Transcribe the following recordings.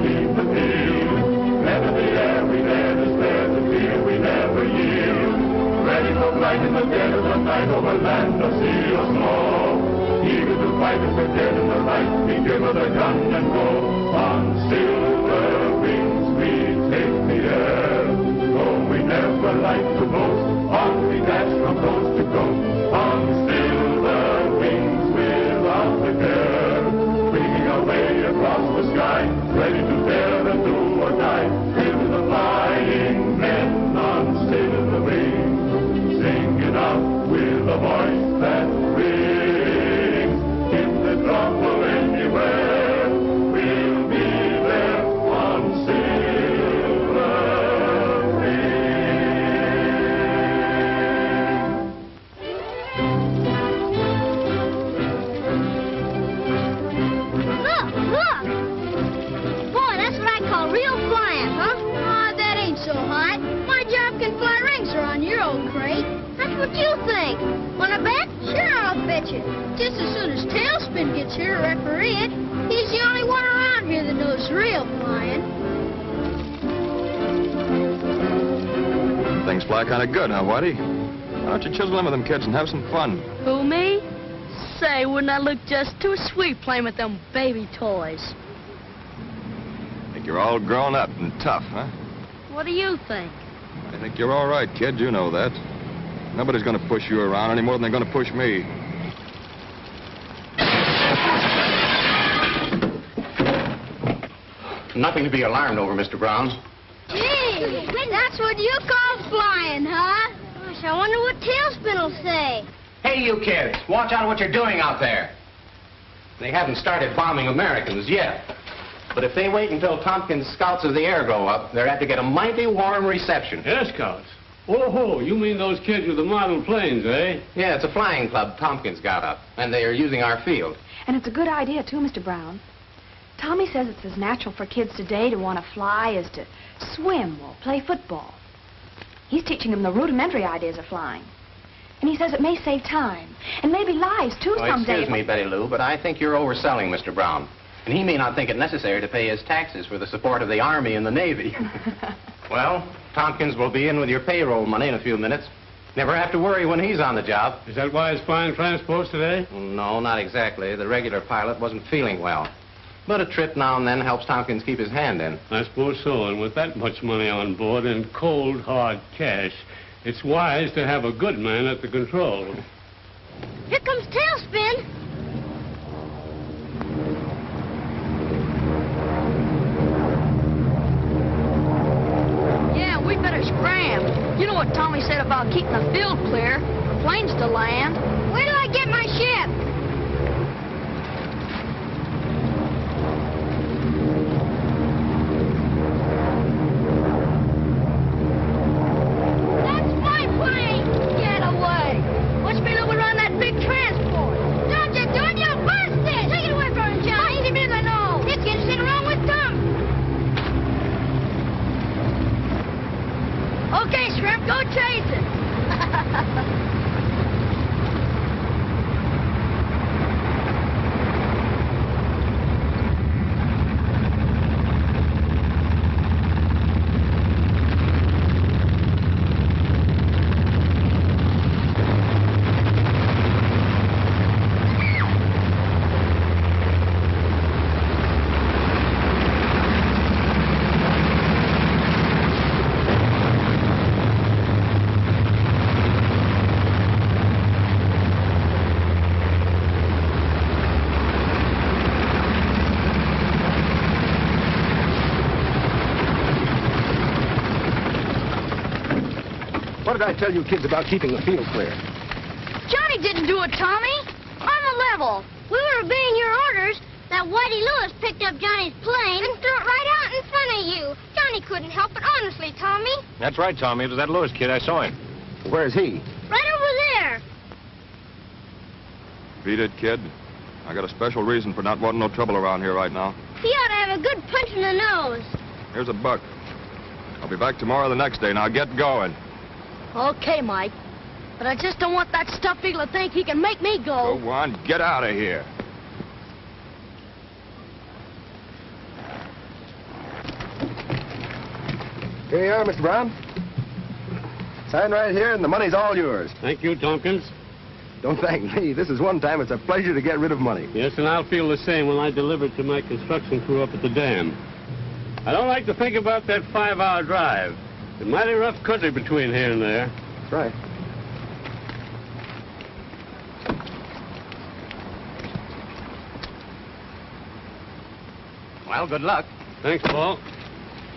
beneath the field. Never the air, we never spare the field, we never yield. Ready for flight in the dead of the night over land or sea or snow. Eager to fight if we're dead in the light, we give her the gun and go. On silver wings we take the air. Though we never like to boast, on we dash from coast to coast. On silver wings without a care. Winging our way across the sky, ready to dare and do or die. Hail to the flying men on silver wings. Singing out with a voice that rings. If the trouble anywhere, we'll be there on silver wings. Look! Boy, that's what I call real flying, huh? Aw, that ain't so hot. My job can fly rings around your old crate. That's what you think. Wanna bet? Sure, I'll bet you. Just as soon as Tailspin gets here to referee it, he's the only one around here that knows real flying. Things fly kind of good, huh, Whitey? Why don't you chisel in with them kids and have some fun? Who, me? Say, wouldn't I look just too sweet playing with them baby toys? Think you're all grown up and tough, huh? What do you think? I think you're all right, kid. You know that. Nobody's going to push you around any more than they're going to push me. Nothing to be alarmed over, Mr. Brown. Gee, that's what you call flying, huh? Gosh, I wonder what Tailspin will say. Hey, you kids, watch out what you're doing out there. They haven't started bombing Americans yet. But if they wait until Tompkins' Scouts of the Air go up, they're apt to get a mighty warm reception. Air Scouts? Oh, you mean those kids with the model planes, eh? Yeah, it's a flying club Tompkins got up, and they are using our field. And it's a good idea, too, Mr. Brown. Tommy says it's as natural for kids today to want to fly as to swim or play football. He's teaching them the rudimentary ideas of flying. And he says it may save time, and maybe lives, too, someday. Excuse me, Betty Lou, but I think you're overselling Mr. Brown. And he may not think it necessary to pay his taxes for the support of the Army and the Navy. Well, Tompkins will be in with your payroll money in a few minutes. Never have to worry when he's on the job. Is that why he's flying transports today? No, not exactly. The regular pilot wasn't feeling well. But a trip now and then helps Tompkins keep his hand in. I suppose so, and with that much money on board and cold, hard cash, it's wise to have a good man at the control. Here comes Tailspin. Yeah, we better scram. You know what Tommy said about keeping the field clear for planes to land. Wait till I get my ship. That's my plane. Get away. Watch me loop around that big transport. Don't you do it, you'll burst it. Take it away from him, Johnny. Bust him in the nose. This kid's sitting wrong with Tom. Okay, Shrimp, go chase it. What did I tell you kids about keeping the field clear? Johnny didn't do it, Tommy. On the level. We were obeying your orders. That Whitey Lewis picked up Johnny's plane and threw it right out in front of you. Johnny couldn't help it, honestly, Tommy. That's right, Tommy. It was that Lewis kid. I saw him. Where's he? Right over there. Beat it, kid. I got a special reason for not wanting no trouble around here right now. He ought to have a good punch in the nose. Here's a buck. I'll be back tomorrow or the next day. Now get going. Okay, Mike. But I just don't want that stuffed eagle to think he can make me go. Go on, get out of here. Here you are, Mr. Brown. Sign right here, and the money's all yours. Thank you, Tompkins. Don't thank me. This is one time it's a pleasure to get rid of money. Yes, and I'll feel the same when I deliver it to my construction crew up at the dam. I don't like to think about that 5-hour drive. It's mighty rough country between here and there. That's right. Well, good luck. Thanks, Paul.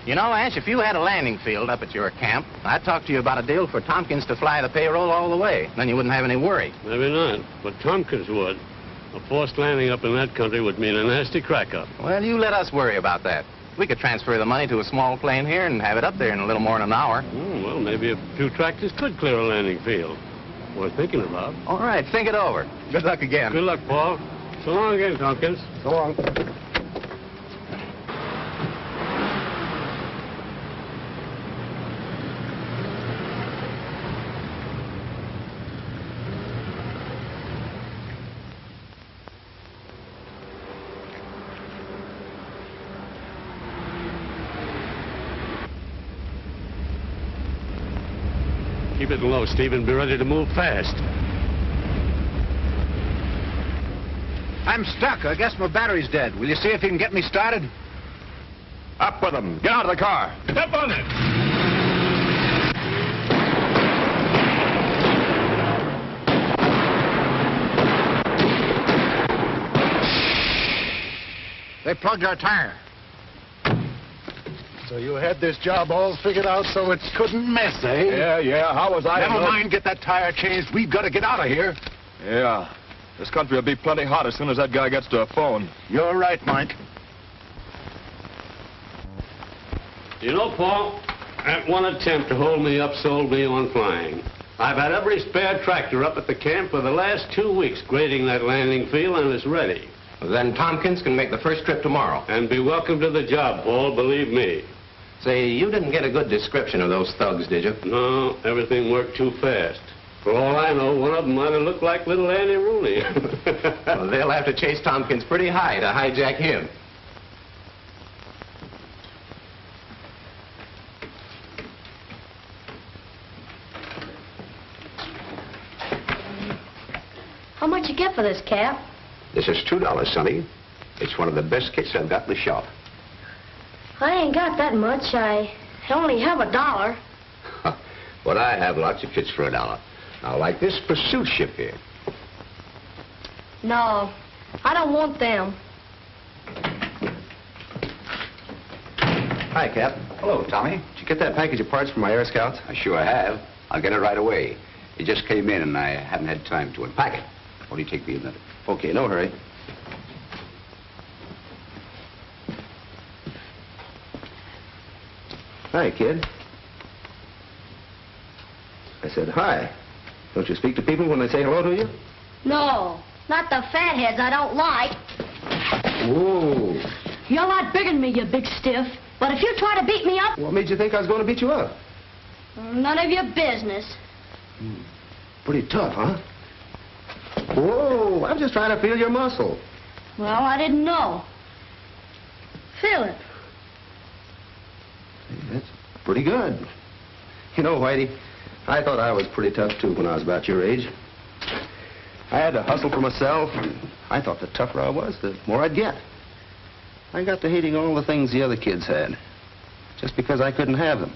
You know, Ash, if you had a landing field up at your camp, I'd talk to you about a deal for Tompkins to fly the payroll all the way. Then you wouldn't have any worry. Maybe not, but Tompkins would. A forced landing up in that country would mean a nasty crack-up. Well, you let us worry about that. We could transfer the money to a small plane here and have it up there in a little more than an hour. Well, maybe a few tractors could clear a landing field. Worth thinking about. All right, think it over. Good luck again. Good luck, Paul. So long again, Tompkins. So long. Keep it low, Stephen. Be ready to move fast. I'm stuck. I guess my battery's dead. Will you see if you can get me started? Up with them. Get out of the car. Step on it. They plugged our tire. So you had this job all figured out so it couldn't miss, eh? Yeah. How was I? Never mind, get that tire changed. We've got to get out of here. Yeah. This country will be plenty hot as soon as that guy gets to a phone. You're right, Mike. You know, Paul, that one attempt to hold me up sold me on flying. I've had every spare tractor up at the camp for the last 2 weeks grading that landing field, and it's ready. Well, then Tompkins can make the first trip tomorrow. And be welcome to the job, Paul, believe me. Say, you didn't get a good description of those thugs, did you? No, everything worked too fast. For all I know, one of them might have looked like little Annie Rooney. Well, they'll have to chase Tompkins pretty high to hijack him. How much you get for this, Cap? This is $2, Sonny. It's one of the best kits I've got in the shop. I ain't got that much. I only have $1. But I have lots of kits for $1. Now, like this pursuit ship here. No, I don't want them. Hi, Cap. Hello, Tommy. Did you get that package of parts from my Air Scouts? I sure have. I'll get it right away. It just came in, and I haven't had time to unpack it. Only take me a minute. Okay, no hurry. Hi, kid. I said hi. Don't you speak to people when they say hello to you? No, not the fatheads I don't like. Whoa. You're a lot bigger than me, you big stiff. But if you try to beat me up... What made you think I was going to beat you up? None of your business. Pretty tough, huh? Whoa, I'm just trying to feel your muscle. Well, I didn't know. Feel it. That's pretty good. You know, Whitey, I thought I was pretty tough, too, when I was about your age. I had to hustle for myself, and I thought the tougher I was, the more I'd get. I got to hating all the things the other kids had, just because I couldn't have them.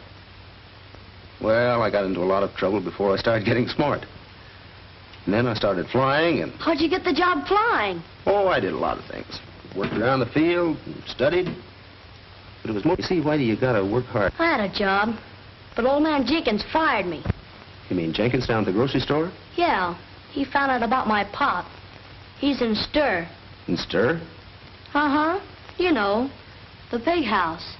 Well, I got into a lot of trouble before I started getting smart. And then I started flying, and... How'd you get the job flying? Oh, I did a lot of things. Worked around the field, and studied. But it was more... You see, Whitey, you gotta work hard. I had a job, but old man Jenkins fired me. You mean Jenkins down at the grocery store? Yeah, he found out about my pop. He's in stir. In stir? Uh-huh. You know, the big house.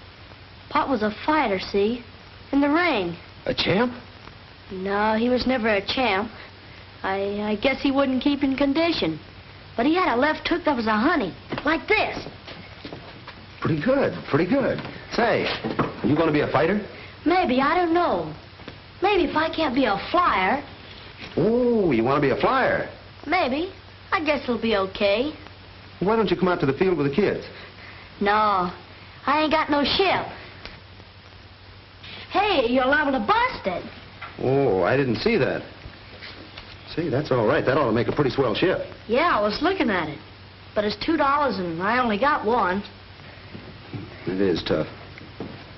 Pop was a fighter, see? In the ring. A champ? No, he was never a champ. I guess he wouldn't keep in condition. But he had a left hook that was a honey, like this. Pretty good, pretty good. Say, are you going to be a fighter? Maybe, I don't know. Maybe if I can't be a flyer. Oh, you want to be a flyer? Maybe. I guess it'll be okay. Why don't you come out to the field with the kids? No, I ain't got no ship. Hey, you're liable to bust it. Oh, I didn't see that. See, that's all right. That ought to make a pretty swell ship. Yeah, I was looking at it. But it's $2 and I only got one. It is tough.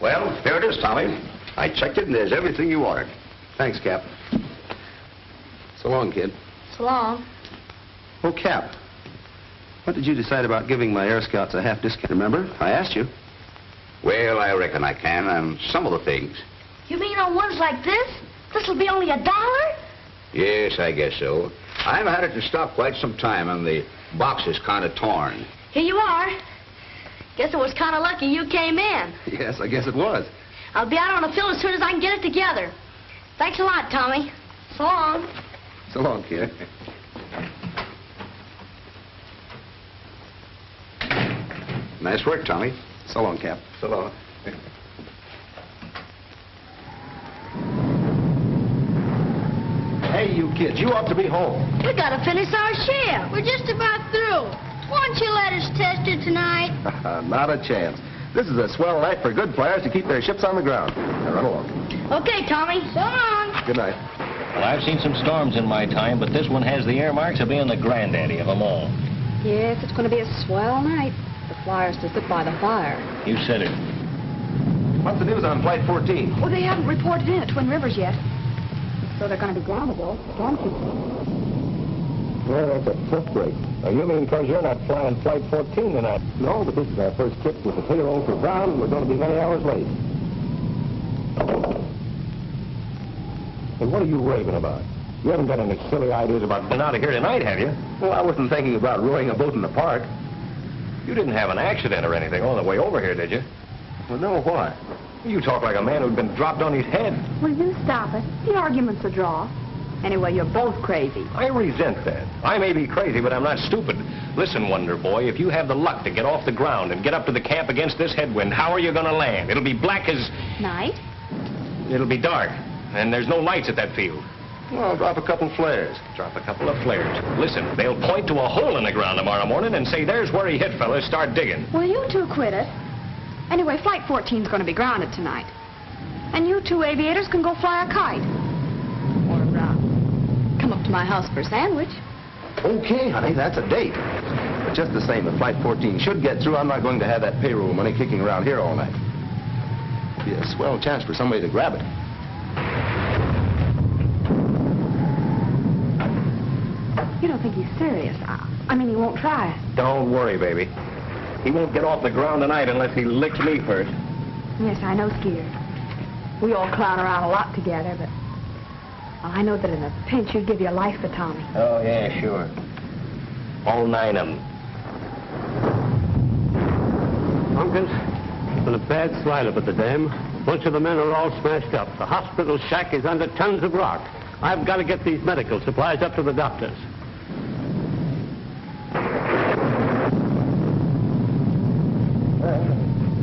Well, here it is, Tommy. I checked it, and there's everything you ordered. Thanks, Cap. So long, kid. So long. Oh, Cap. What did you decide about giving my Air Scouts a half discount? Remember? I asked you. Well, I reckon I can on some of the things. You mean on ones like this? This'll be only $1? Yes, I guess so. I've had it to stock quite some time, and the box is kind of torn. Here you are. Guess it was kind of lucky you came in. Yes, I guess it was. I'll be out on the field as soon as I can get it together. Thanks a lot, Tommy. So long. So long, kid. Nice work, Tommy. So long, Cap. So long. Hey, you kids, you ought to be home. We gotta finish our shift. We're just about through. Why don't you let us test it tonight? Not a chance. This is a swell night for good flyers to keep their ships on the ground. Now run along. Okay, Tommy. So long. Good night. Well, I've seen some storms in my time, but this one has the earmarks of being the granddaddy of them all. Yes, it's going to be a swell night. The flyers to sit by the fire. You said it. What's the news on Flight 14? Well, they haven't reported in at Twin Rivers yet. So they're going to be groundable. Storm keeps Well, that's a tough break. You mean because you're not flying Flight 14 tonight? No, but this is our first trip with the payroll for Brown, and we're going to be many hours late. And what are you raving about? You haven't got any silly ideas about getting out of here tonight, have you? Well, I wasn't thinking about rowing a boat in the park. You didn't have an accident or anything on the way over here, did you? Well, no, why? You talk like a man who'd been dropped on his head. Will you stop it? The argument's a draw. Anyway, you're both crazy. I resent that. I may be crazy, but I'm not stupid. Listen, Wonder Boy, if you have the luck to get off the ground and get up to the camp against this headwind, how are you going to land? It'll be black as... Night? It'll be dark, and there's no lights at that field. Well, I'll drop a couple flares. Drop a couple of flares. Listen, they'll point to a hole in the ground tomorrow morning and say, there's where he hit, fellas. Start digging. Well, you two quit it. Anyway, Flight 14's going to be grounded tonight. And you two aviators can go fly a kite. Or, come up to my house for a sandwich. Okay, honey, that's a date. But just the same, if Flight 14 should get through, I'm not going to have that payroll money kicking around here all night. Be a swell chance for somebody to grab it. You don't think he's serious? I mean, he won't try it. Don't worry, baby. He won't get off the ground tonight unless he licks me first. Yes, I know, Skeeter. We all clown around a lot together, but I know that in a pinch you'd give your life for Tommy. Oh, yeah, sure. All 9 of them. Tompkins, it's been a bad slide up at the dam. A bunch of the men are all smashed up. The hospital shack is under tons of rock. I've got to get these medical supplies up to the doctors.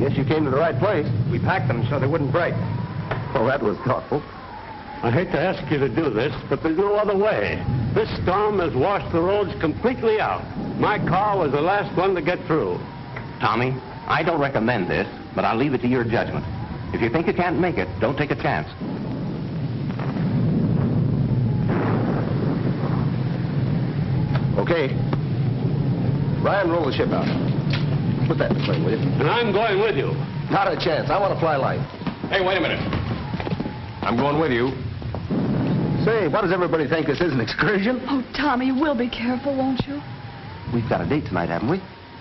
Guess you came to the right place. We packed them so they wouldn't break. Well, that was thoughtful. I hate to ask you to do this, but there's no other way. This storm has washed the roads completely out. My car was the last one to get through. Tommy, I don't recommend this, but I'll leave it to your judgment. If you think you can't make it, don't take a chance. Okay. Ryan, roll the ship out. Put that in the plane, will you? And I'm going with you. Not a chance. I want to fly light. Hey, wait a minute. I'm going with you. Say, what does everybody think? This is an excursion? Oh, Tommy, we'll be careful, won't you? We've got a date tonight, haven't we?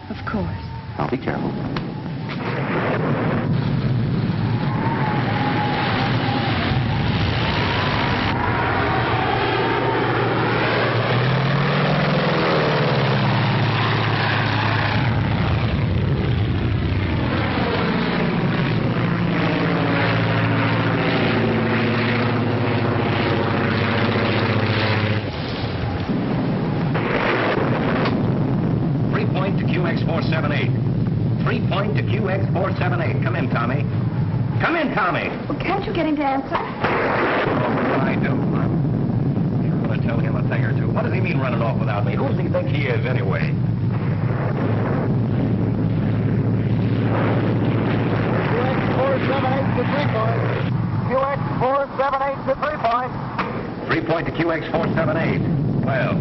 Of course. I'll be careful. 3-point to QX478. Come in, Tommy. Come in, Tommy. Well, can't you get him to answer? Oh, I do. I'm going to tell him a thing or two. What does he mean running off without me? Who does he think he is, anyway? QX478 to 3-point. QX478 to 3 point. 3 point to QX478. Well,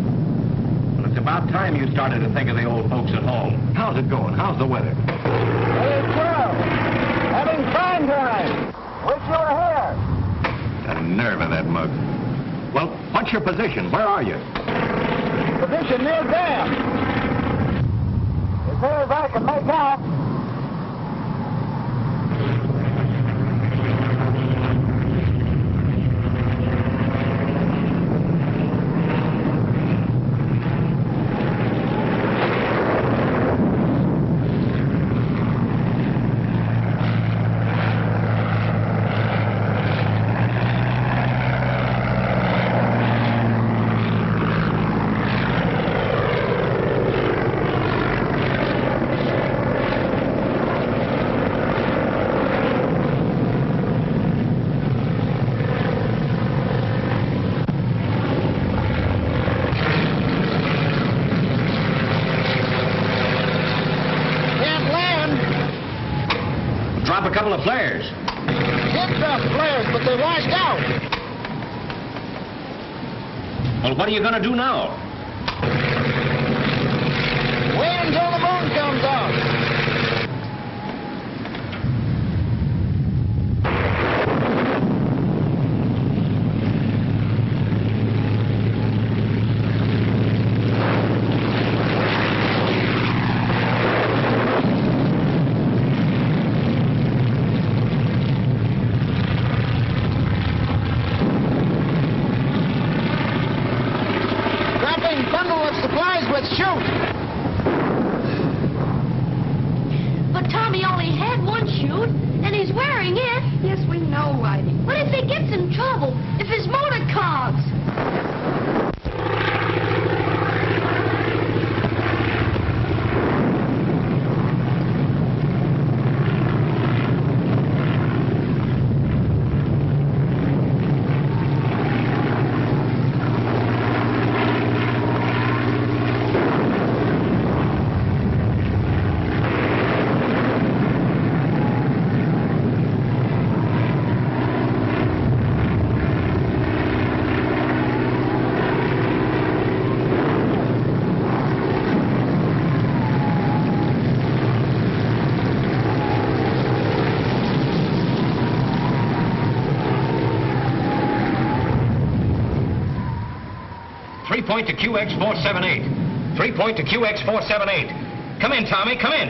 it's about time you started to think of the old folks at home. How's it going? How's the weather? Hey, Charles. Having fine time. Wish you were here. The nerve of that mug. Well, what's your position? Where are you? Position near dam. As near as I can make out. Drop a couple of flares. Did drop flares, but they washed out. Well, what are you going to do now? Wait until the moon comes out. But Tommy only had one chute, and he's wearing it. Yes, we know, Whitey. What if he gets in trouble? If his motor clogs? Point to QX478. 3 point to QX478. Come in, Tommy, come in.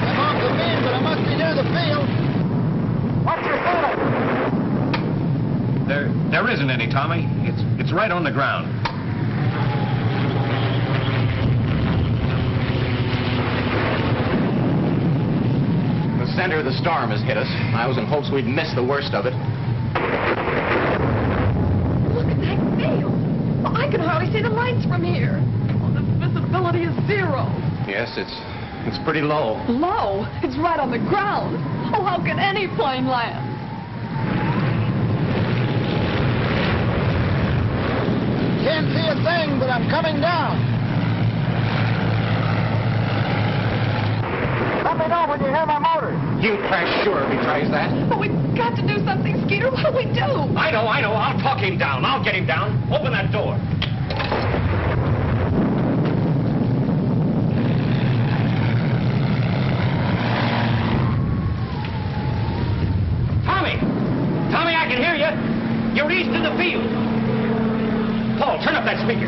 I'm off the beam, but I must be near the field. What's your feeling? There isn't any, Tommy. It's right on the ground. The center of the storm has hit us. I was in hopes we'd miss the worst of it. Look at that field. Well, I can hardly see the lights from here. Oh, the visibility is 0. Yes, it's pretty low. Low? It's right on the ground. Oh, how can any plane land? Can't see a thing, but I'm coming down. Let me know when you hear my motor. You crash sure if he tries that. But we've got to do something, Skeeter. What do we do? I know. I'll talk him down. I'll get him down. Open that door. Tommy, I can hear you. You're east of the field. Paul, turn up that speaker.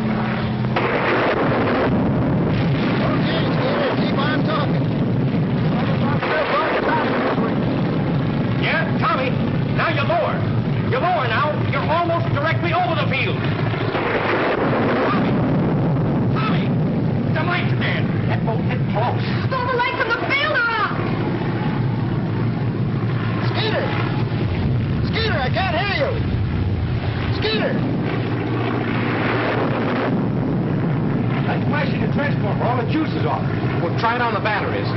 Okay, Skeeter, keep on talking. Yeah, Tommy, now you're lower. You're lower now. You're almost directly over the field. Tommy, the lights again. That boat hit close. All the lights on the field are out. Skeeter, I can't hear you. Skeeter. That's flashing the transformer. All the juice is off. We'll try it on the batteries.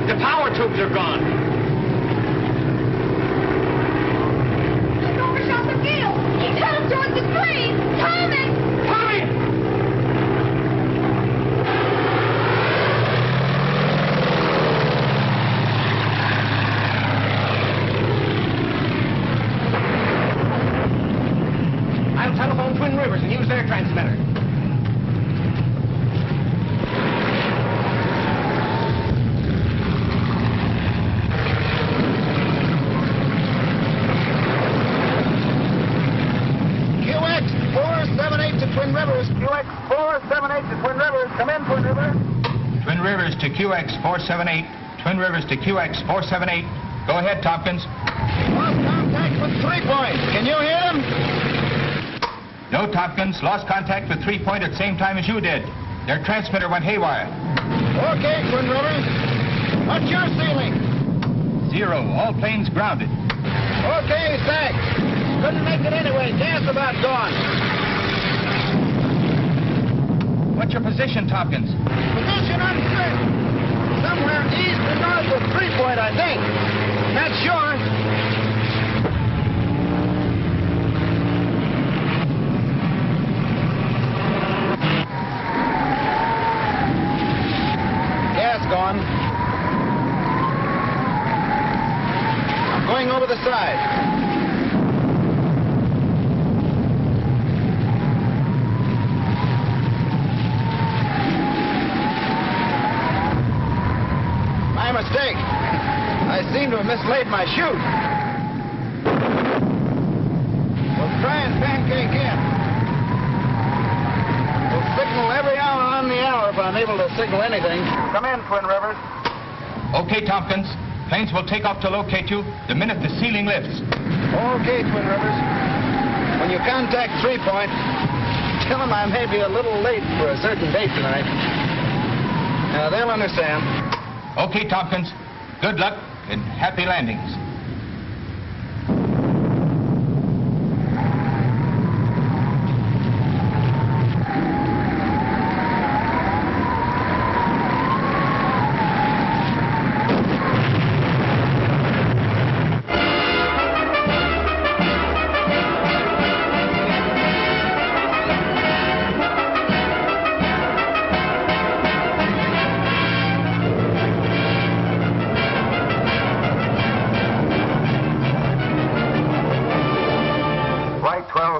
The power tubes are gone. Look over, use their transmitter. QX 478 to Twin Rivers. QX 478 to Twin Rivers. Come in, Twin Rivers. Twin Rivers to QX 478. Twin Rivers to QX 478. Go ahead, Tompkins. Lost contact with 3 Point. Can you hear him? No, Tompkins. Lost contact with 3 Point at the same time as you did. Their transmitter went haywire. Okay, Twin Rivers. What's your ceiling? 0. All planes grounded. Okay, thanks. Couldn't make it anyway. Gas about gone. What's your position, Tompkins? Position uncertain. Somewhere east and north of 3 Point, I think. Not sure. Gas gone. I'm going over the side. Mistake. I seem to have mislaid my chute. We'll try and pancake in. We'll signal every hour on the hour if I'm able to signal anything. Come in, Twin Rivers. Okay, Tompkins. Planes will take off to locate you the minute the ceiling lifts. Okay, Twin Rivers. When you contact 3 Point, tell them I may be a little late for a certain date tonight. Now, they'll understand. Okay, Tompkins. Good luck and happy landings.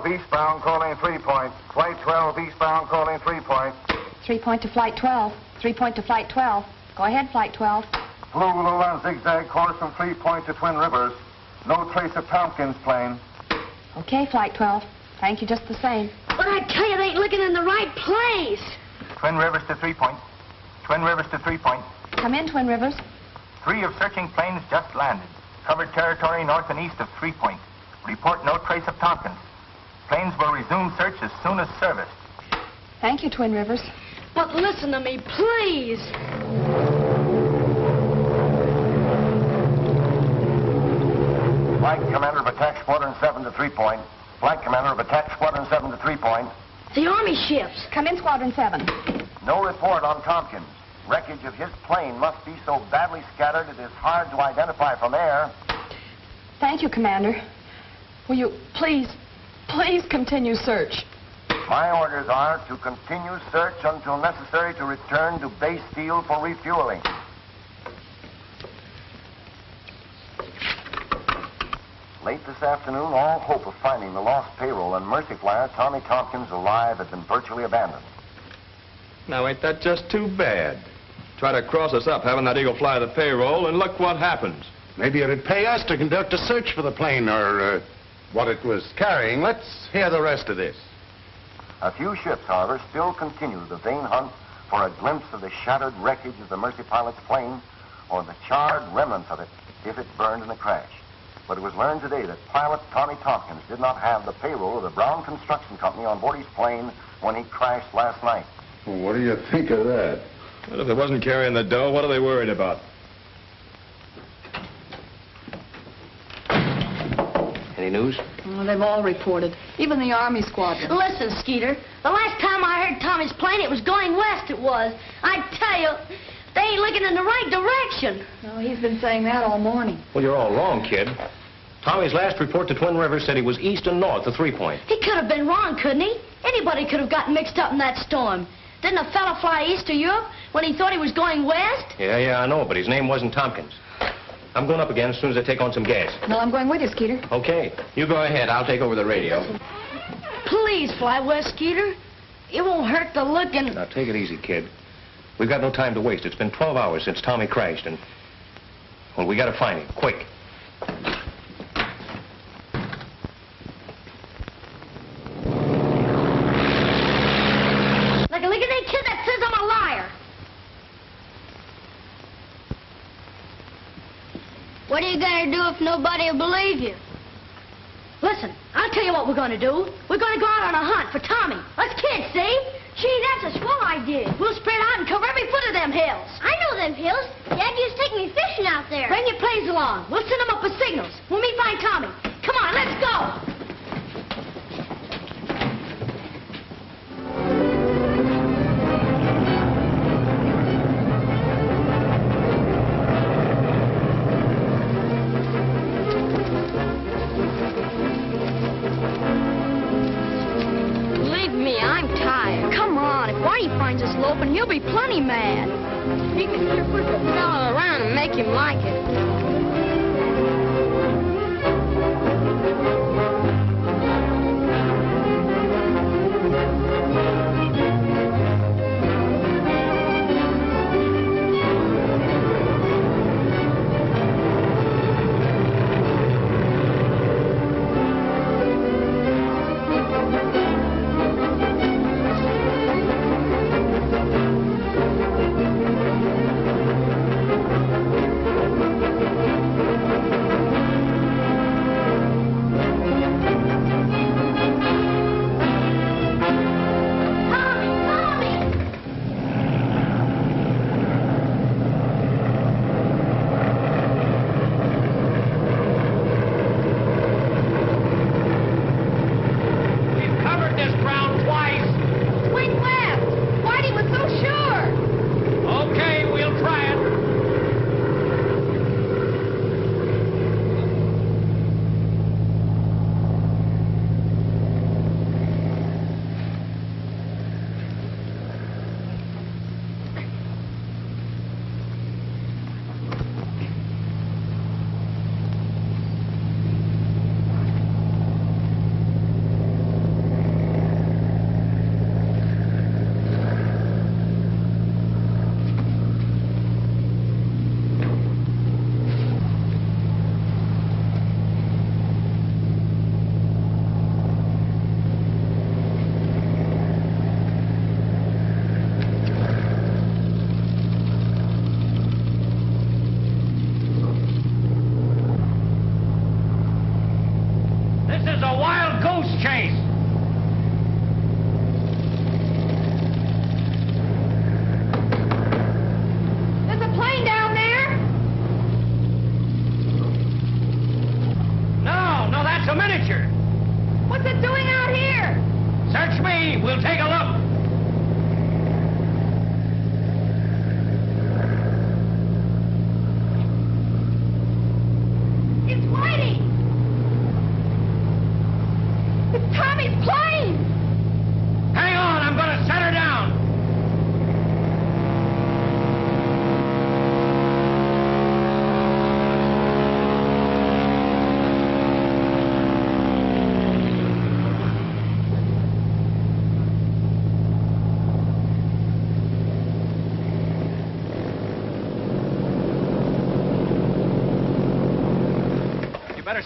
Eastbound, calling 3 Point. Flight 12 eastbound, calling 3 Point. 3 Point to Flight 12. 3 Point to Flight 12. Go ahead, Flight 12. Flew on zigzag course from 3 Point to Twin Rivers. No trace of Tompkins' plane. Okay, Flight 12. Thank you just the same. But I tell you, they ain't looking in the right place. Twin Rivers to 3 Point. Twin Rivers to 3 Point. Come in, Twin Rivers. 3 of searching planes just landed. Covered territory north and east of 3 Point. Report no trace of Tompkins. Planes will resume search as soon as serviced. Thank you, Twin Rivers. But listen to me, please. Flight Commander of Attack Squadron 7 to 3 Point. Flight Commander of Attack Squadron 7 to 3 Point. The Army ships. Come in, Squadron 7. No report on Tompkins. Wreckage of his plane must be so badly scattered it is hard to identify from air. Thank you, Commander. Will you please continue search? My orders are to continue search until necessary to return to base field for refueling. Late this afternoon, all hope of finding the lost payroll and Mercy Flyer Tommy Tompkins alive had been virtually abandoned. Now, ain't that just too bad? Try to cross us up having that eagle fly the payroll, and look what happens. Maybe it'd pay us to conduct a search for the plane or what it was carrying. Let's hear the rest of this. A few ships, however, still continue the vain hunt for a glimpse of the shattered wreckage of the Mercy pilot's plane or the charred remnants of it if it burned in the crash. But it was learned today that pilot Tommy Tompkins did not have the payroll of the Brown Construction Company on board his plane when he crashed last night. Well, what do you think of that? Well, if they wasn't carrying the dough, what are they worried about? Any news? Well, they've all reported, even the Army squadron. Listen, Skeeter, the last time I heard Tommy's plane, it was going west, it was. I tell you, they ain't looking in the right direction. No, he's been saying that all morning. Well, you're all wrong, kid. Tommy's last report to Twin Rivers said he was east and north of 3 Point. He could have been wrong, couldn't he? Anybody could have gotten mixed up in that storm. Didn't a fella fly east of Europe when he thought he was going west? Yeah, I know, but his name wasn't Tompkins. I'm going up again as soon as I take on some gas. Well, I'm going with you, Skeeter. Okay. You go ahead. I'll take over the radio. please fly west, Skeeter. It won't hurt to look and... Now, take it easy, kid. We've got no time to waste. It's been 12 hours since Tommy crashed, and... well, we gotta find him, quick. Look at that kid that says I'm a liar. What are you gonna do if nobody will believe you? Listen, I'll tell you what we're gonna do. We're gonna go out on a hunt for Tommy. Us kids, see? Gee, that's a swell idea. We'll spread out and cover every foot of them hills. I know them hills. Dad used to take me fishing out there. Bring your planes along. We'll send them up with signals when we find Tommy. Come on, let's go. And he'll be plenty mad. He can sure push a fella around and make him like it.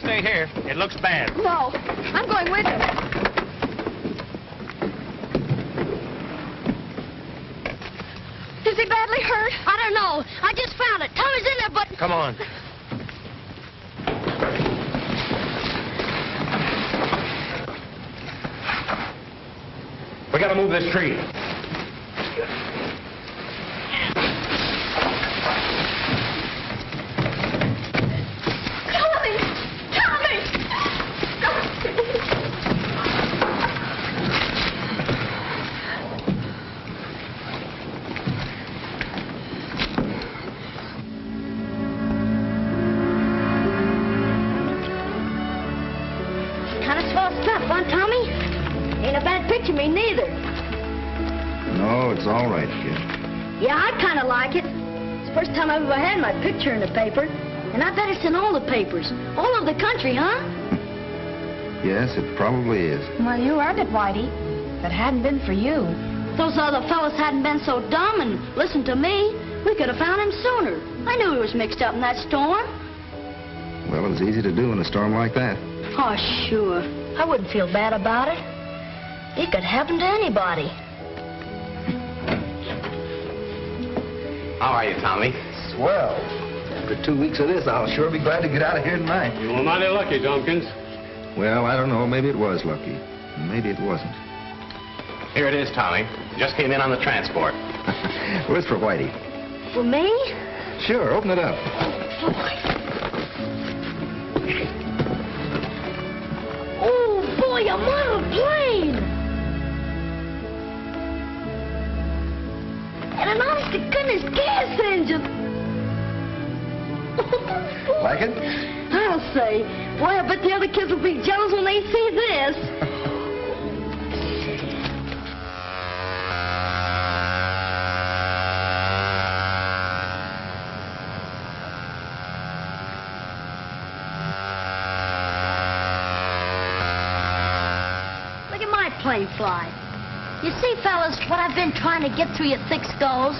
Stay here. It looks bad. No, I'm going with him. Is he badly hurt? I don't know. I just found it. Tommy's in there, but... Come on. We gotta move this tree. All right, kid. Yeah, I kind of like it. It's the first time I've ever had my picture in the paper. And I bet it's in all the papers. All over the country, huh? Yes, it probably is. Well, you earned it, Whitey. If it hadn't been for you. Those other fellas hadn't been so dumb and listened to me, we could have found him sooner. I knew he was mixed up in that storm. Well, it was easy to do in a storm like that. Oh, sure. I wouldn't feel bad about it. It could happen to anybody. How are you, Tommy? Swell. After 2 weeks of this, I'll sure be glad to get out of here tonight. You were mighty lucky, Tompkins. Well, I don't know. Maybe it was lucky. Maybe it wasn't. Here it is, Tommy. Just came in on the transport. Well, it's for Whitey. For me? Sure, open it up. Oh, boy, a model plane! And an honest-to-goodness gas engine! Like it? I'll say. Boy, I bet the other kids will be jealous when they see this. Plane fly. You see, fellas, what I've been trying to get through your thick skulls?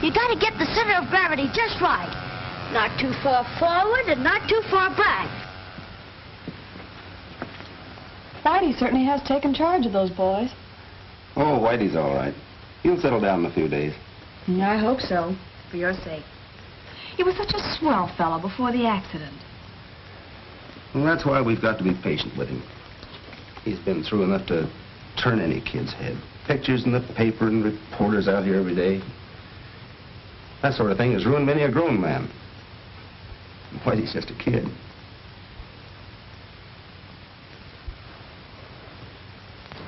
You got to get the center of gravity just right. Not too far forward and not too far back. Whitey certainly has taken charge of those boys. Oh, Whitey's all right. He'll settle down in a few days. I hope so, for your sake. He was such a swell fellow before the accident. Well, that's why we've got to be patient with him. He's been through enough to turn any kid's head. Pictures in the paper and reporters out here every day. That sort of thing has ruined many a grown man. Whitey's just a kid.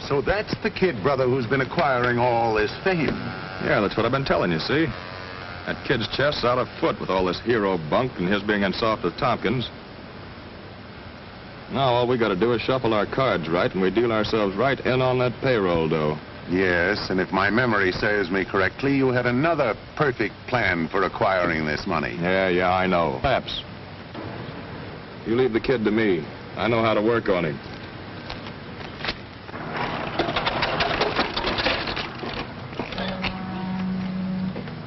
So that's the kid, brother, who's been acquiring all this fame. Yeah, that's what I've been telling you, see? That kid's chest's out of foot with all this hero bunk and his being in soft with Tompkins. Now all we got to do is shuffle our cards right, and we deal ourselves right in on that payroll dough. Yes, and if my memory serves me correctly, you had another perfect plan for acquiring this money. Yeah, I know. Perhaps. You leave the kid to me. I know how to work on him.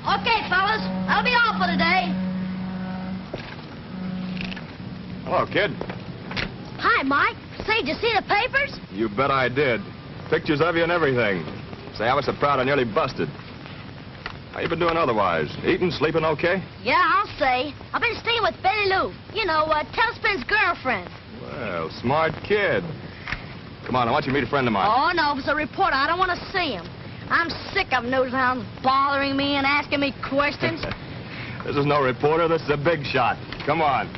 Okay, fellas, that'll be all for today. Hello, kid. Hi, Mike. Say, did you see the papers? You bet I did. Pictures of you and everything. Say, I was so proud I nearly busted. How you been doing otherwise? Eating, sleeping okay? Yeah, I'll say. I've been staying with Betty Lou. You know, Tailspin's girlfriend. Well, smart kid. Come on, I want you to meet a friend of mine. Oh, no, if it's a reporter, I don't want to see him. I'm sick of newshounds bothering me and asking me questions. This is no reporter. This is a big shot. Come on.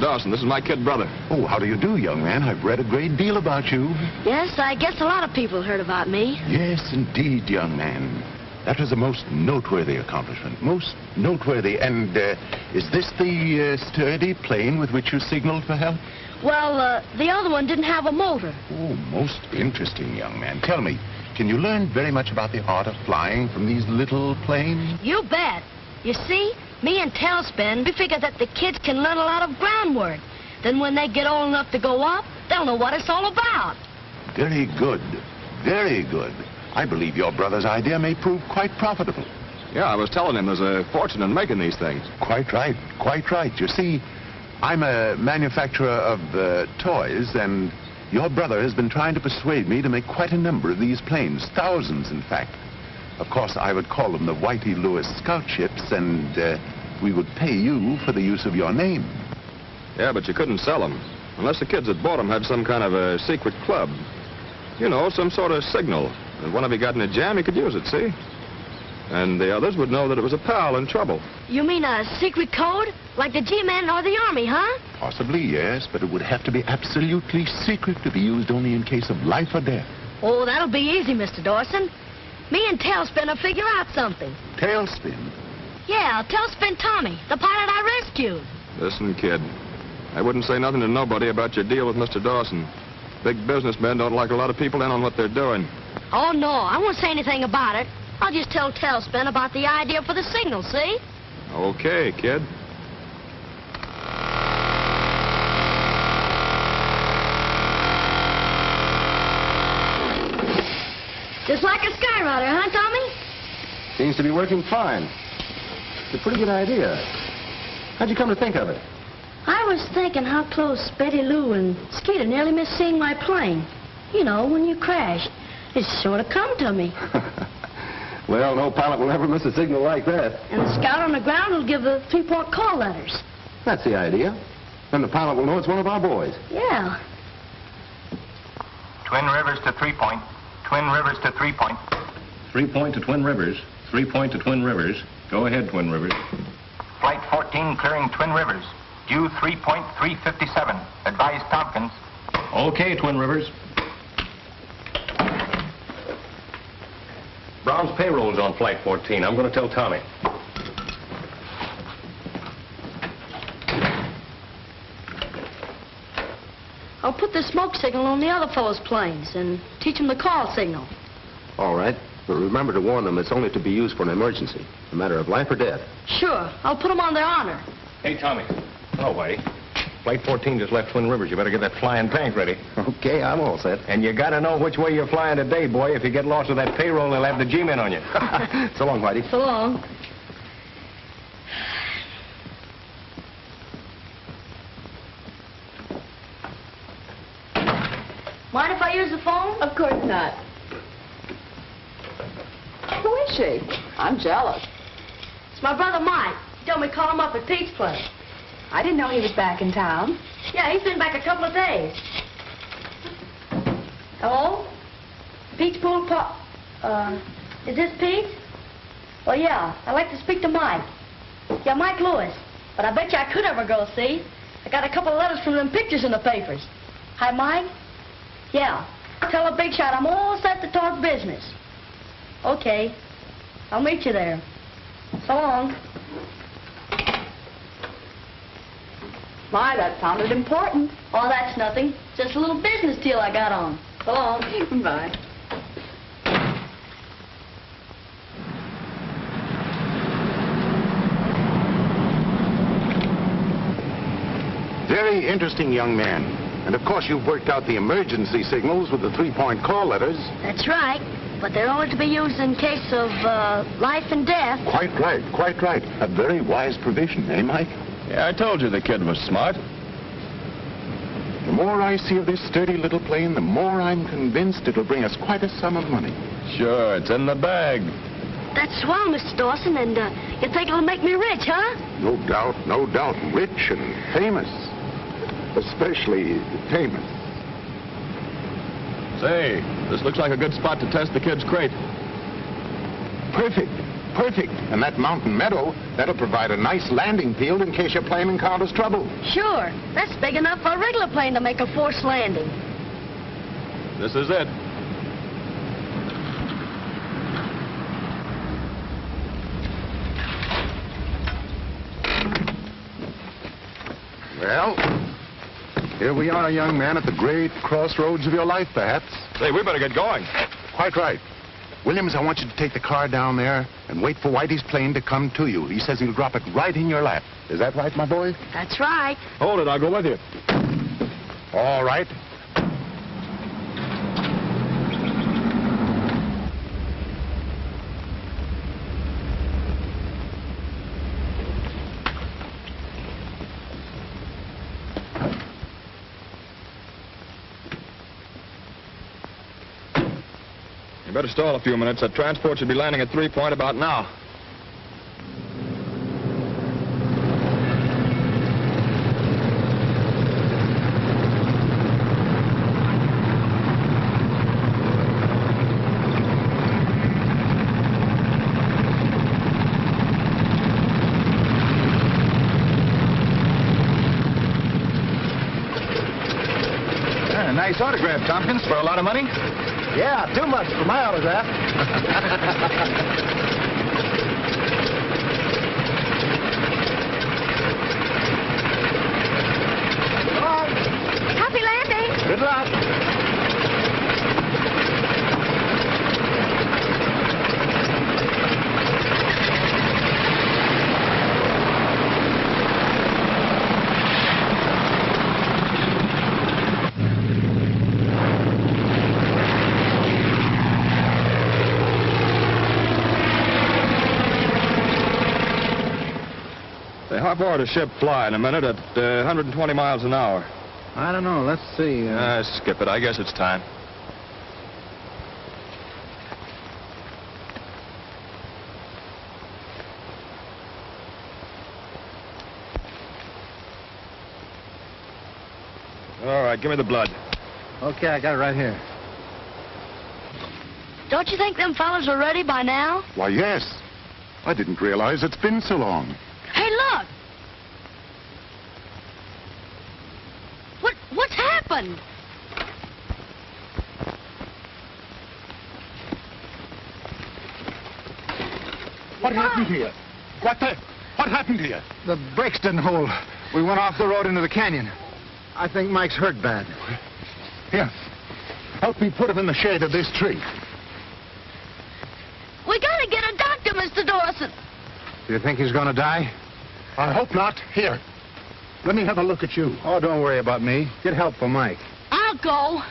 Dawson, this is my kid brother. Oh, how do you do, young man? I've read a great deal about you. Yes, I guess a lot of people heard about me. Yes, indeed, young man. That was a most noteworthy accomplishment. Most noteworthy. And is this the sturdy plane with which you signaled for help? Well, the other one didn't have a motor. Oh, most interesting, young man. Tell me, can you learn very much about the art of flying from these little planes? You bet. You see, me and Tailspin, we figure that the kids can learn a lot of groundwork. Then when they get old enough to go up, they'll know what it's all about. Very good. Very good. I believe your brother's idea may prove quite profitable. Yeah, I was telling him there's a fortune in making these things. Quite right. Quite right. You see, I'm a manufacturer of toys, and your brother has been trying to persuade me to make quite a number of these planes. Thousands, in fact. Of course, I would call them the Whitey Lewis scout ships, and we would pay you for the use of your name. Yeah, but you couldn't sell them. Unless the kids that bought them had some kind of a secret club. You know, some sort of signal. If one of you got in a jam, you could use it, see? And the others would know that it was a pal in trouble. You mean a secret code? Like the G-Men or the Army, huh? Possibly, yes, but it would have to be absolutely secret to be used only in case of life or death. Oh, that'll be easy, Mr. Dawson. Me and Tailspin will figure out something. Tailspin? Yeah, Tailspin Tommy, the pilot I rescued. Listen, kid, I wouldn't say nothing to nobody about your deal with Mr. Dawson. Big businessmen don't like a lot of people in on what they're doing. Oh, no, I won't say anything about it. I'll just tell Tailspin about the idea for the signal, see? Okay, kid. Just like a skyrider, huh, Tommy? Seems to be working fine. It's a pretty good idea. How'd you come to think of it? I was thinking how close Betty Lou and Skeeter nearly missed seeing my plane. You know, when you crashed. It sort of come to me. Well, no pilot will ever miss a signal like that. And the scout on the ground will give the 3-point call letters. That's the idea. Then the pilot will know it's one of our boys. Yeah. Twin Rivers to 3-point. Twin Rivers to 3-point. 3-point to Twin Rivers. 3-point to Twin Rivers. Go ahead, Twin Rivers. Flight 14 clearing Twin Rivers. Due 3-point 357. Advise Tompkins. Okay, Twin Rivers. Brown's payroll's on Flight 14. I'm going to tell Tommy. I'll put the smoke signal on the other fellow's planes and teach them the call signal. All right. But remember to warn them it's only to be used for an emergency. A matter of life or death. Sure. I'll put them on their honor. Hey, Tommy. Oh, Whitey. Flight 14 just left Twin Rivers. You better get that flying tank ready. Okay, I'm all set. And you got to know which way you're flying today, boy. If you get lost with that payroll, they'll have the G-men on you. So long, Whitey. So long. Mind if I use the phone? Of course not. Who is she? I'm jealous. It's my brother Mike. He told me to call him up at Pete's place. I didn't know he was back in town. Yeah, he's been back a couple of days. Hello? Pete's pool pop. Is this Pete? Well, yeah, I'd like to speak to Mike. Yeah, Mike Lewis. But I bet you I could ever go, see? I got a couple of letters from them pictures in the papers. Hi, Mike? Yeah. Tell a big shot I'm all set to talk business. Okay. I'll meet you there. So long. My, that sounded important. Oh, that's nothing. Just a little business deal I got on. So long. Bye. Very interesting young man. And of course you've worked out the emergency signals with the 3-point call letters. That's right. But they're only to be used in case of life and death. Quite right, quite right. A very wise provision, eh, Mike? Yeah, I told you the kid was smart. The more I see of this sturdy little plane, the more I'm convinced it'll bring us quite a sum of money. Sure, it's in the bag. That's swell, Mr. Dawson, and you think it'll make me rich, huh? No doubt, no doubt. Rich and famous. Especially famous. Say, this looks like a good spot to test the kid's crate. Perfect. Perfect. And that mountain meadow, that'll provide a nice landing field in case your plane encounters trouble. Sure. That's big enough for a regular plane to make a forced landing. This is it. Well, here we are, young man, at the great crossroads of your life, perhaps. Say, we better get going. Quite right. Williams, I want you to take the car down there and wait for Whitey's plane to come to you. He says he'll drop it right in your lap. Is that right, my boy? That's right. Hold it, I'll go with you. All right. You better stall a few minutes. That transport should be landing at 3-point about now. Nice autograph, Tompkins, for a lot of money. Yeah, too much for my autograph. Happy landing. Good luck. How far does a ship fly in a minute at 120 miles an hour? I don't know. Let's see. Skip it. I guess it's time. All right, give me the blood. Okay, I got it right here. Don't you think them fellas are ready by now? Why, yes. I didn't realize it's been so long. Hey, look! What's happened? What happened here? What happened here? The brakes didn't hold. We went off the road into the canyon. I think Mike's hurt bad. Here. Help me put him in the shade of this tree. We gotta get a doctor, Mr. Dawson. Do you think he's gonna die? I hope not. Here. Let me have a look at you. Oh, don't worry about me. Get help for Mike. I'll go.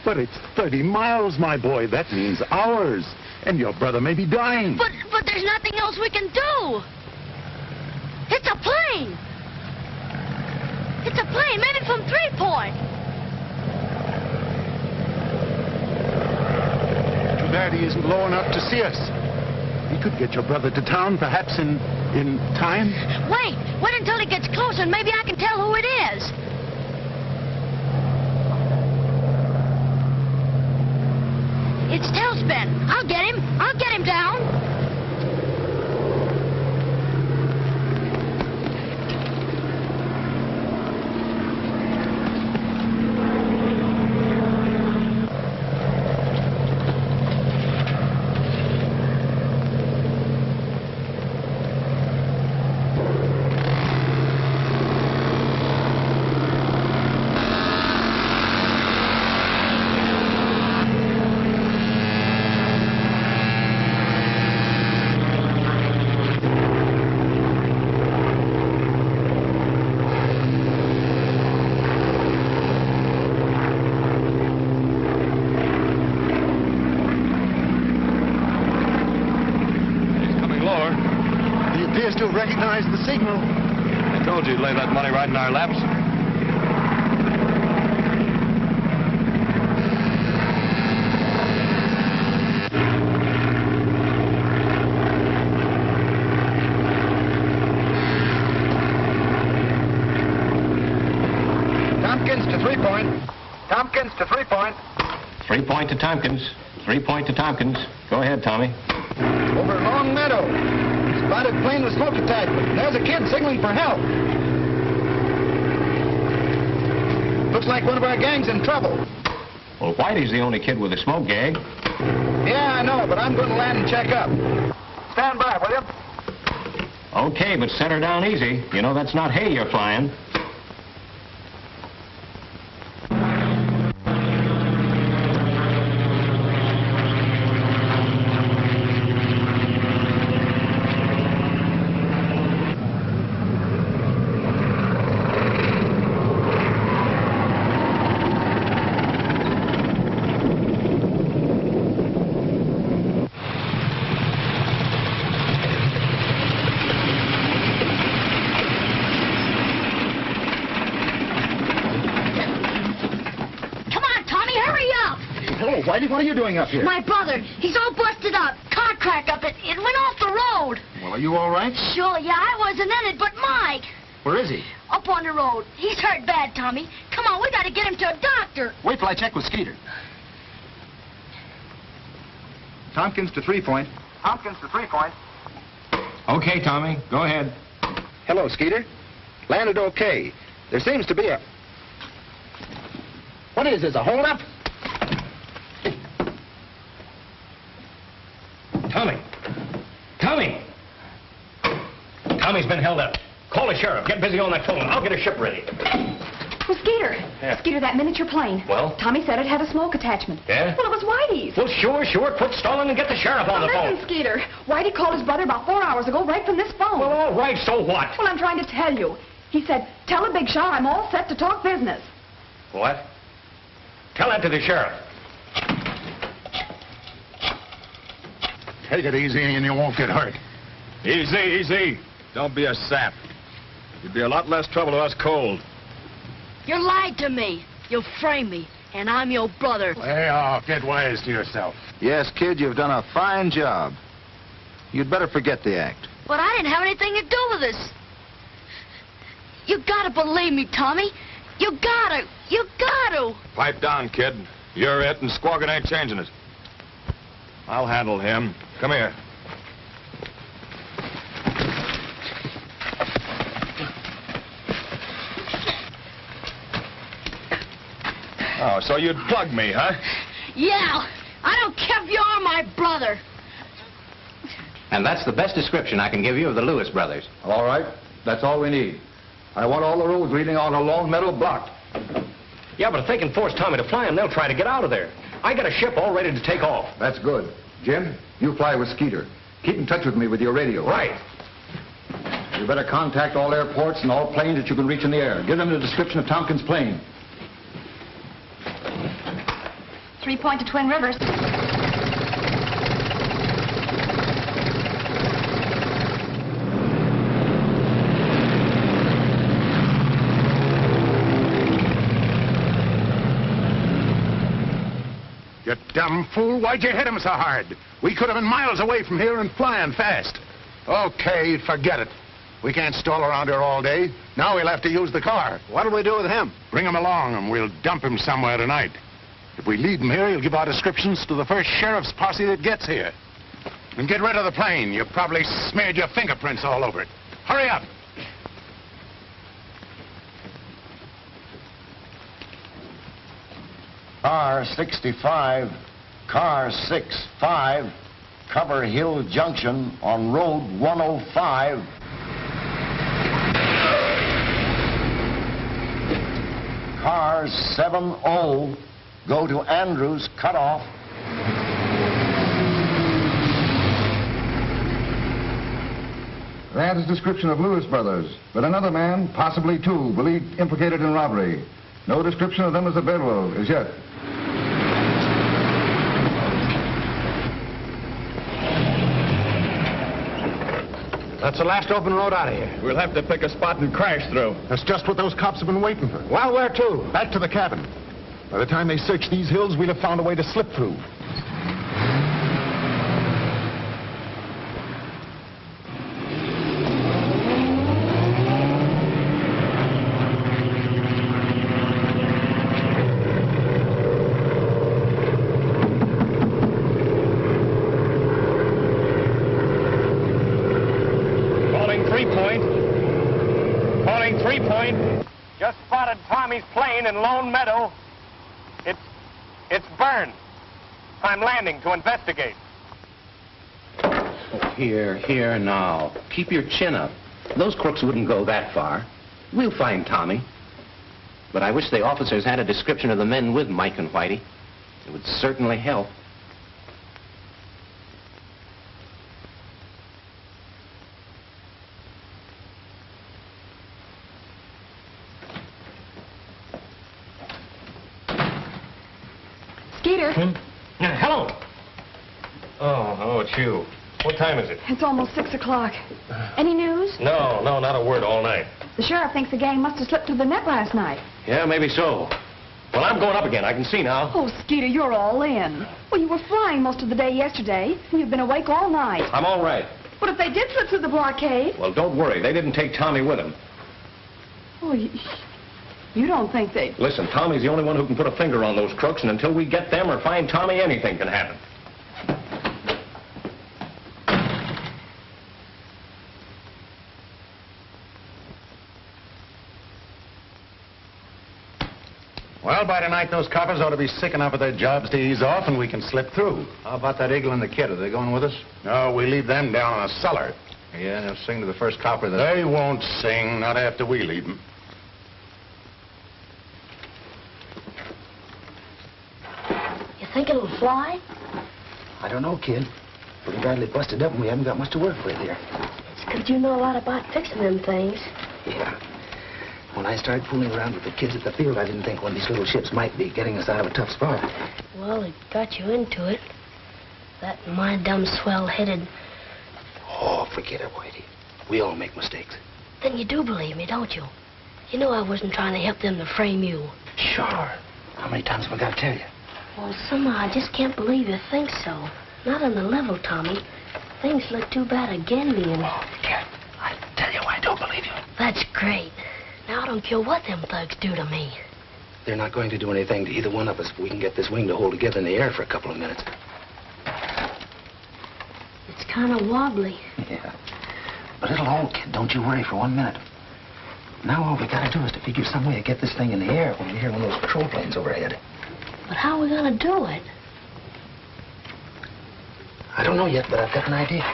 But it's 30 miles, my boy. That means hours. And your brother may be dying. But there's nothing else we can do. It's a plane. It's a plane, maybe from 3 Point. Too bad he isn't low enough to see us. We could get your brother to town, perhaps in time. Wait until he gets closer and maybe I can tell who it is. It's Tailspin. I'll get him down. Recognize the signal. I told you you'd lay that money right in our laps. Tompkins to 3 Point. Tompkins to 3 Point. 3 Point to Tompkins. 3 Point to Tompkins. Go ahead, Tommy. Over Long Meadow. Spotted plane with smoke attachment. There's a kid signaling for help. Looks like one of our gang's in trouble. Well, Whitey's the only kid with a smoke gag. Yeah, I know, but I'm going to land and check up. Stand by, will you? Okay, but set her down easy. You know that's not hay you're flying. Whitey, what are you doing up here? My brother, he's all busted up. Car crack up. It went off the road. Well, are you all right? Sure, yeah, I wasn't in it, but Mike. Where is he? Up on the road. He's hurt bad, Tommy. Come on, we gotta get him to a doctor. Wait till I check with Skeeter. Tompkins to 3 Point. Tompkins to 3 Point. Okay, Tommy, go ahead. Hello, Skeeter. Landed okay. There seems to be a... What is this, a holdup? Tommy! Tommy! Tommy's been held up. Call the sheriff. Get busy on that phone. I'll get a ship ready. Well, Skeeter. Yeah. Skeeter, that miniature plane. Well? Tommy said it had a smoke attachment. Yeah? Well, it was Whitey's. Well, sure. Quit stalling and get the sheriff on the phone. Listen, Skeeter. Whitey called his brother about 4 hours ago right from this phone. Well, all right, so what? Well, I'm trying to tell you. He said, tell the big shot I'm all set to talk business. What? Tell that to the sheriff. Take it easy and you won't get hurt. Easy. Don't be a sap. You'd be a lot less trouble to us cold. You lied to me. You framed me. And I'm your brother. Hey, oh, get wise to yourself. Yes, kid, you've done a fine job. You'd better forget the act. But I didn't have anything to do with this. You gotta believe me, Tommy. You gotta. You gotta. Pipe down, kid. You're it, and Squawkin' ain't changing it. I'll handle him. Come here. Oh, so you'd plug me, huh? Yeah. I don't care if you are my brother. And that's the best description I can give you of the Lewis brothers. All right. That's all we need. I want all the roads leading on to Lone Meadow blocked. Yeah, but if they can force Tommy to fly him, they'll try to get out of there. I got a ship all ready to take off. That's good. Jim, you fly with Skeeter. Keep in touch with me with your radio. Right. You better contact all airports and all planes that you can reach in the air. Give them the description of Tompkins' plane. 3 Point to Twin Rivers. You dumb fool, why'd you hit him so hard? We could have been miles away from here and flying fast. Okay, forget it. We can't stall around here all day. Now we'll have to use the car. What'll we do with him? Bring him along and we'll dump him somewhere tonight. If we leave him here, he'll give our descriptions to the first sheriff's posse that gets here. And get rid of the plane. You probably smeared your fingerprints all over it. Hurry up. Car 65, car 65, Cover Hill Junction on Road 105. Car 70, go to Andrews Cutoff. That is description of Lewis brothers, but another man, possibly two, believed implicated in robbery. No description of them as a bedroll as yet. That's the last open road out of here. We'll have to pick a spot and crash through. That's just what those cops have been waiting for. Well, where to? Back to the cabin. By the time they search these hills, we'll have found a way to slip through. Just spotted Tommy's plane in Lone Meadow. It's burned. I'm landing to investigate. Oh, here now. Keep your chin up. Those crooks wouldn't go that far. We'll find Tommy. But I wish the officers had a description of the men with Mike and Whitey. It would certainly help. Skeeter. Hello. Oh, it's you. What time is it? It's almost 6 o'clock. Any news? No, not a word all night. The sheriff thinks the gang must have slipped through the net last night. Yeah, maybe so. Well, I'm going up again. I can see now. Oh, Skeeter, you're all in. Well, you were flying most of the day yesterday, and you've been awake all night. I'm all right. But if they did slip through the blockade... Well, don't worry. They didn't take Tommy with them. Oh, you don't think they... Listen, Tommy's the only one who can put a finger on those crooks, and until we get them or find Tommy, anything can happen. Well, by tonight, those coppers ought to be sick enough of their jobs to ease off, and we can slip through. How about that eagle and the kid? Are they going with us? No, we leave them down in the cellar. Yeah, they'll sing to the first copper that... They won't sing, not after we leave them. You think it'll fly? I don't know, kid. Pretty badly busted up and we haven't got much to work with here. It's 'cause you know a lot about fixing them things. Yeah. When I started fooling around with the kids at the field, I didn't think one of these little ships might be getting us out of a tough spot. Well, it got you into it. That and my dumb swell-headed... Oh, forget it, Whitey. We all make mistakes. Then you do believe me, don't you? You know I wasn't trying to help them to frame you. Sure. How many times have I got to tell you? Well, somehow I just can't believe you think so. Not on the level, Tommy. Things look too bad again, and... Oh, Cat, I tell you, I don't believe you. That's great. Now I don't care what them thugs do to me. They're not going to do anything to either one of us if we can get this wing to hold together in the air for a couple of minutes. It's kind of wobbly. Yeah. But it'll hold, kid. Don't you worry for 1 minute. Now all we gotta do is to figure some way to get this thing in the air when we hear one of those patrol planes overhead. But how are we gonna do it? I don't know yet, but I've got an idea.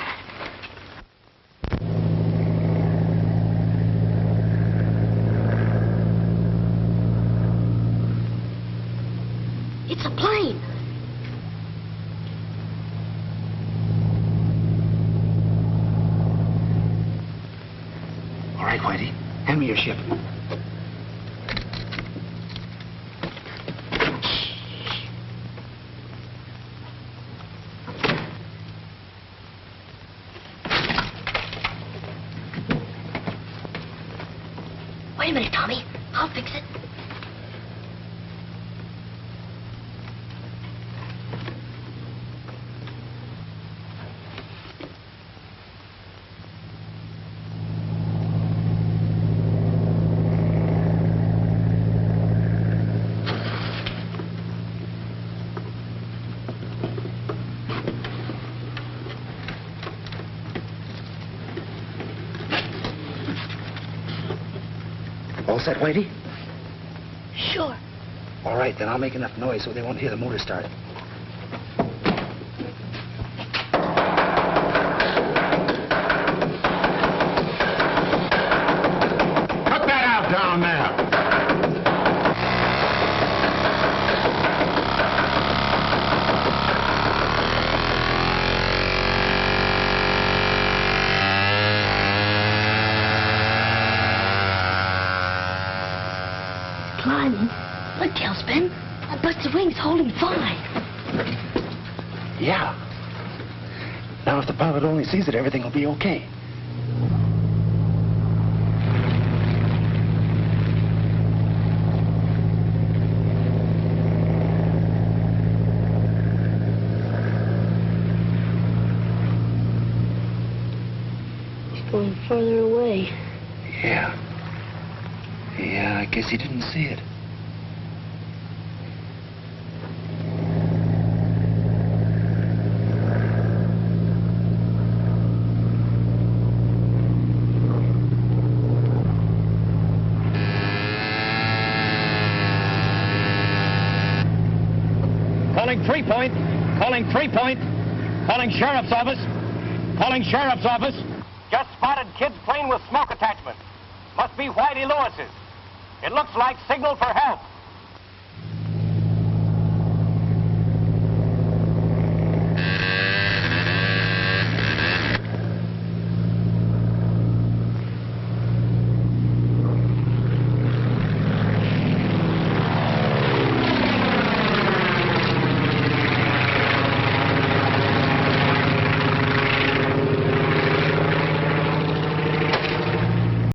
It's a plane. All right, Whitey. Hand me your ship. Wait a minute, Tommy. I'll fix it. All set, Whitey? Sure. All right, then I'll make enough noise so they won't hear the motor start. Cut that out down there. Climbing. Look, Tailspin. That busted wing's holding fine. Yeah. Now, if the pilot only sees it, everything will be okay. It's going further away. Yeah. Yeah, I guess he didn't see it. Calling 3 point. Calling 3 point. Calling Sheriff's Office. Calling Sheriff's Office. Just spotted kid's plane with smoke attachment. Must be Whitey Lewis's. It looks like signal for help.